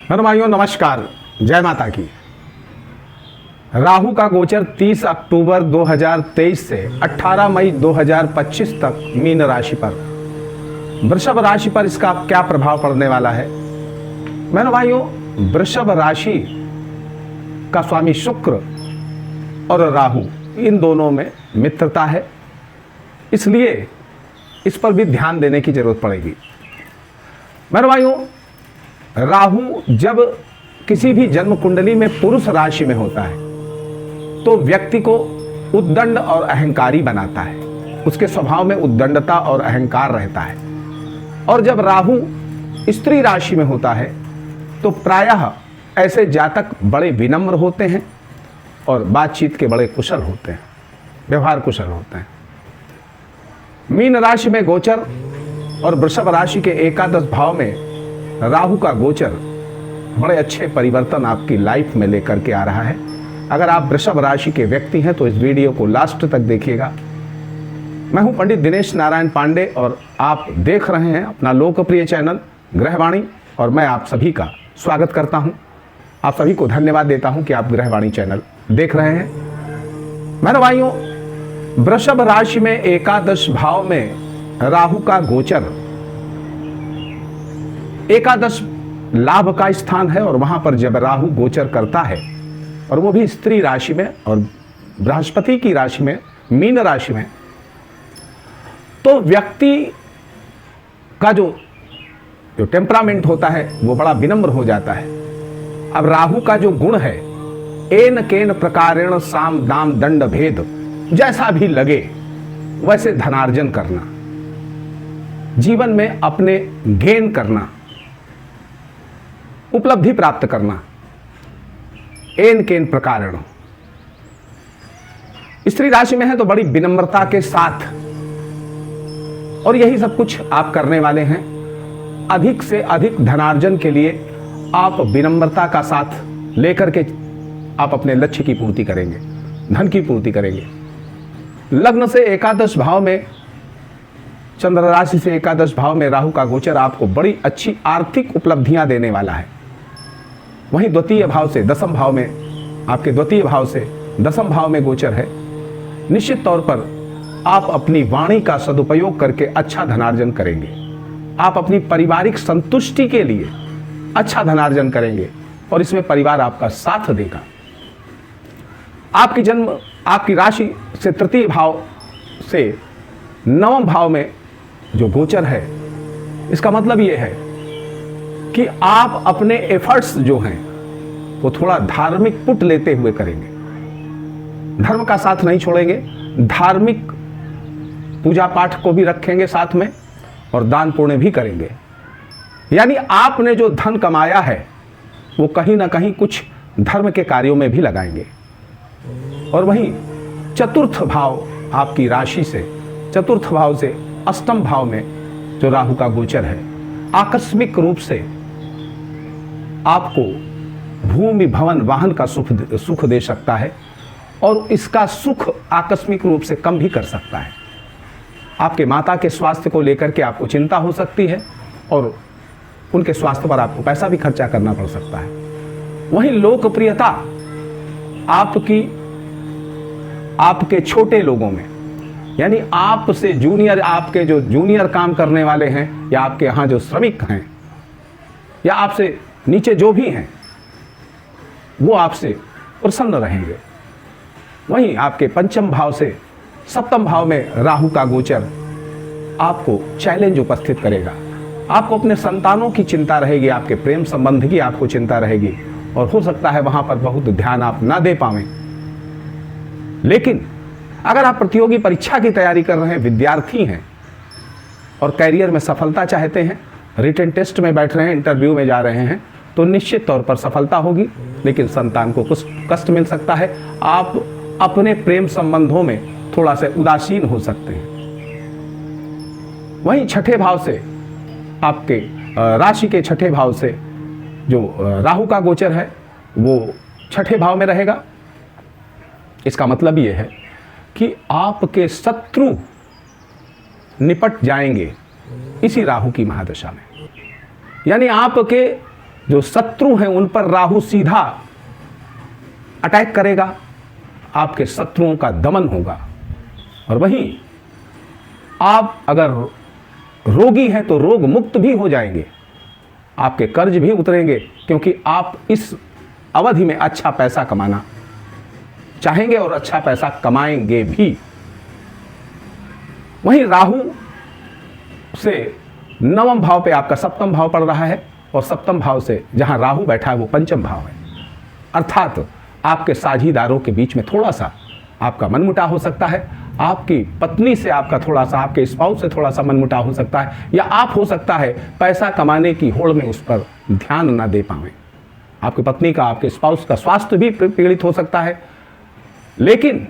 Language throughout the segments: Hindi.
मेरे भाइयों नमस्कार, जय माता की। राहु का गोचर 30 अक्टूबर 2023 से 18 मई 2025 तक मीन राशि पर, वृषभ राशि पर इसका क्या प्रभाव पड़ने वाला है। मेरे भाइयों, वृषभ राशि का स्वामी शुक्र और राहु इन दोनों में मित्रता है, इसलिए इस पर भी ध्यान देने की जरूरत पड़ेगी। मेरे भाइयों, राहु जब किसी भी जन्म कुंडली में पुरुष राशि में होता है तो व्यक्ति को उद्दंड और अहंकारी बनाता है। उसके स्वभाव में उद्दंडता और अहंकार रहता है। और जब राहु स्त्री राशि में होता है तो प्रायः ऐसे जातक बड़े विनम्र होते हैं और बातचीत के बड़े कुशल होते हैं, व्यवहार कुशल होते हैं। मीन राशि में गोचर और वृषभ राशि के एकादश भाव में राहु का गोचर बड़े अच्छे परिवर्तन आपकी लाइफ में लेकर के आ रहा है। अगर आप वृषभ राशि के व्यक्ति हैं तो इस वीडियो को लास्ट तक देखिएगा। मैं हूं पंडित दिनेश नारायण पांडे और आप देख रहे हैं अपना लोकप्रिय चैनल ग्रहवाणी, और मैं आप सभी का स्वागत करता हूं। आप सभी को धन्यवाद देता हूं कि आप ग्रहवाणी चैनल देख रहे हैं। मेरे भाइयों, वृषभ राशि में एकादश भाव में राहु का गोचर एकादश लाभ का स्थान है, और वहां पर जब राहु गोचर करता है और वो भी स्त्री राशि में और बृहस्पति की राशि में, मीन राशि में, तो व्यक्ति का जो टेम्परामेंट होता है वो बड़ा विनम्र हो जाता है। अब राहु का जो गुण है, एन केन प्रकारेण साम दाम दंड भेद, जैसा भी लगे वैसे धनार्जन करना, जीवन में अपने गेन करना, उपलब्धि प्राप्त करना, एन केन प्रकारेण। स्त्री राशि में है तो बड़ी विनम्रता के साथ, और यही सब कुछ आप करने वाले हैं। अधिक से अधिक धनार्जन के लिए आप विनम्रता का साथ लेकर के आप अपने लक्ष्य की पूर्ति करेंगे, धन की पूर्ति करेंगे। लग्न से एकादश भाव में, चंद्र राशि से एकादश भाव में राहु का गोचर आपको बड़ी अच्छी आर्थिक उपलब्धियां देने वाला है। वहीं द्वितीय भाव से दसम भाव में, आपके द्वितीय भाव से दसम भाव में गोचर है। निश्चित तौर पर आप अपनी वाणी का सदुपयोग करके अच्छा धनार्जन करेंगे। आप अपनी पारिवारिक संतुष्टि के लिए अच्छा धनार्जन करेंगे और इसमें परिवार आपका साथ देगा। आपकी राशि से तृतीय भाव से नवम भाव में जो गोचर है, इसका मतलब यह है कि आप अपने एफर्ट्स जो हैं वो थोड़ा धार्मिक पुट लेते हुए करेंगे। धर्म का साथ नहीं छोड़ेंगे, धार्मिक पूजा पाठ को भी रखेंगे साथ में, और दान पुण्य भी करेंगे। यानी आपने जो धन कमाया है वो कहीं ना कहीं कुछ धर्म के कार्यों में भी लगाएंगे। और वहीं चतुर्थ भाव, आपकी राशि से चतुर्थ भाव से अष्टम भाव में जो राहु का गोचर है, आकस्मिक रूप से आपको भूमि भवन वाहन का सुख दे सकता है, और इसका सुख आकस्मिक रूप से कम भी कर सकता है। आपके माता के स्वास्थ्य को लेकर के आपको चिंता हो सकती है और उनके स्वास्थ्य पर आपको पैसा भी खर्चा करना पड़ सकता है। वहीं लोकप्रियता आपके छोटे लोगों में, यानी आपसे जूनियर, आपके जो जूनियर काम करने वाले हैं, या आपके यहाँ जो श्रमिक हैं, या आपसे नीचे जो भी हैं, वो आपसे प्रसन्न रहेंगे। वहीं आपके पंचम भाव से सप्तम भाव में राहु का गोचर आपको चैलेंज उपस्थित करेगा। आपको अपने संतानों की चिंता रहेगी, आपके प्रेम संबंध की आपको चिंता रहेगी, और हो सकता है वहां पर बहुत ध्यान आप ना दे पाएं। लेकिन अगर आप प्रतियोगी परीक्षा की तैयारी कर रहे हैं, विद्यार्थी हैं और कैरियर में सफलता चाहते हैं, रिटन टेस्ट में बैठ रहे हैं, इंटरव्यू में जा रहे हैं, तो निश्चित तौर पर सफलता होगी, लेकिन संतान को कुछ कष्ट मिल सकता है। आप अपने प्रेम संबंधों में थोड़ा सा उदासीन हो सकते हैं। वहीं छठे भाव से, आपके राशि के छठे भाव से जो राहु का गोचर है वो छठे भाव में रहेगा। इसका मतलब ये है कि आपके शत्रु निपट जाएंगे इसी राहु की महादशा में। यानी आपके जो शत्रु हैं उन पर राहु सीधा अटैक करेगा, आपके शत्रुओं का दमन होगा। और वहीं आप अगर रोगी हैं तो रोग मुक्त भी हो जाएंगे, आपके कर्ज भी उतरेंगे, क्योंकि आप इस अवधि में अच्छा पैसा कमाना चाहेंगे और अच्छा पैसा कमाएंगे भी। वहीं राहु से नवम भाव पे आपका सप्तम भाव पड़ रहा है, और सप्तम भाव से जहां राहु बैठा है वो पंचम भाव है, अर्थात आपके साझीदारों के बीच में थोड़ा सा आपका मनमुटाव हो सकता है, आपकी पत्नी से आपका थोड़ा सा, आपके स्पाउस से थोड़ा सा मनमुटाव हो सकता है, या आप हो सकता है पैसा कमाने की होड़ में उस पर ध्यान ना दे पाएं। आपकी पत्नी का, आपके स्पाउस का स्वास्थ्य भी पीड़ित हो सकता है। लेकिन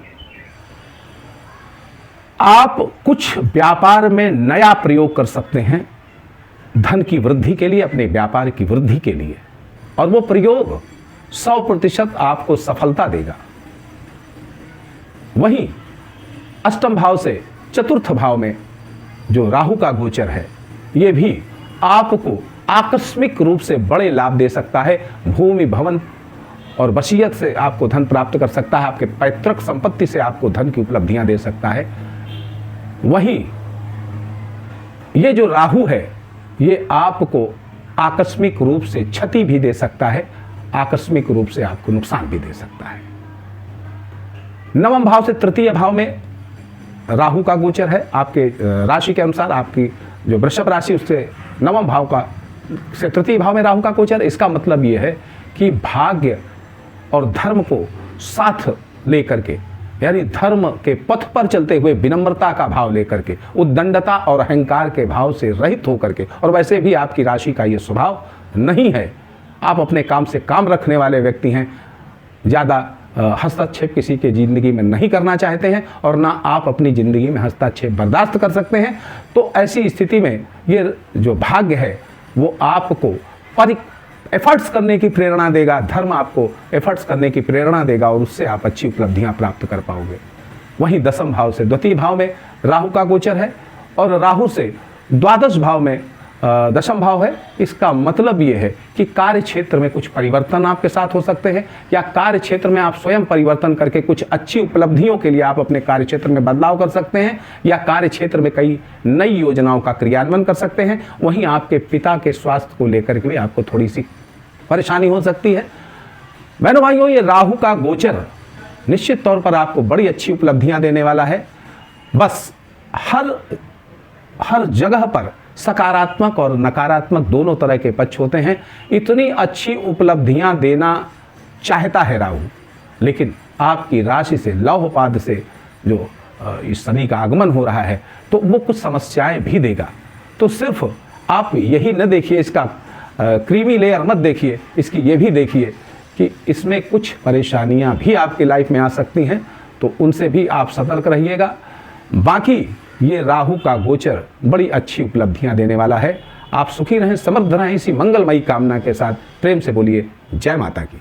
आप कुछ व्यापार में नया प्रयोग कर सकते हैं धन की वृद्धि के लिए, अपने व्यापार की वृद्धि के लिए, और वो प्रयोग 100% आपको सफलता देगा। वहीं अष्टम भाव से चतुर्थ भाव में जो राहु का गोचर है, ये भी आपको आकस्मिक रूप से बड़े लाभ दे सकता है। भूमि, भवन और वसीयत से आपको धन प्राप्त कर सकता है, आपके पैतृक संपत्ति से आपको धन की उपलब्धियां दे सकता है। वहीं ये जो राहु है, ये आपको आकस्मिक रूप से क्षति भी दे सकता है, आकस्मिक रूप से आपको नुकसान भी दे सकता है। नवम भाव से तृतीय भाव में राहु का गोचर है। आपके राशि के अनुसार, आपकी जो वृषभ राशि, उससे नवम भाव का से तृतीय भाव में राहु का गोचर। इसका मतलब यह है कि भाग्य और धर्म को साथ लेकर के, यानी धर्म के पथ पर चलते हुए विनम्रता का भाव लेकर के, उद्दंडता और अहंकार के भाव से रहित होकर के, और वैसे भी आपकी राशि का ये स्वभाव नहीं है, आप अपने काम से काम रखने वाले व्यक्ति हैं, ज़्यादा हस्तक्षेप किसी के ज़िंदगी में नहीं करना चाहते हैं, और ना आप अपनी ज़िंदगी में हस्तक्षेप बर्दाश्त कर सकते हैं। तो ऐसी स्थिति में ये जो भाग्य है वो आपको एफर्ट्स करने की प्रेरणा देगा, धर्म आपको एफर्ट्स करने की प्रेरणा देगा, और उससे आप अच्छी उपलब्धियां प्राप्त कर पाओगे। वहीं दसम भाव से द्वितीय भाव में राहु का गोचर है, और राहु से द्वादश भाव में दशम भाव है। इसका मतलब ये है कि कार्य क्षेत्र में कुछ परिवर्तन आपके साथ हो सकते हैं, या कार्य क्षेत्र में आप स्वयं परिवर्तन करके कुछ अच्छी उपलब्धियों के लिए आप अपने कार्य क्षेत्र में बदलाव कर सकते हैं, या कार्य क्षेत्र में कई नई योजनाओं का क्रियान्वयन कर सकते हैं। वहीं आपके पिता के स्वास्थ्य को लेकर के भी आपको थोड़ी सी परेशानी हो सकती है। बहनों भाइयों, ये राहु का गोचर निश्चित तौर पर आपको बड़ी अच्छी उपलब्धियां देने वाला है। बस हर जगह पर सकारात्मक और नकारात्मक दोनों तरह के पक्ष होते हैं। इतनी अच्छी उपलब्धियां देना चाहता है राहु, लेकिन आपकी राशि से लौहपाद से जो इस शनि का आगमन हो रहा है, तो वो कुछ समस्याएं भी देगा। तो सिर्फ आप यही न देखिए, इसका क्रीमी लेयर मत देखिए, इसकी ये भी देखिए कि इसमें कुछ परेशानियां भी आपकी लाइफ में आ सकती हैं, तो उनसे भी आप सतर्क रहिएगा। बाकी ये राहु का गोचर बड़ी अच्छी उपलब्धियां देने वाला है। आप सुखी रहें, समृद्ध रहें, इसी मंगलमयी कामना के साथ प्रेम से बोलिए जय माता की।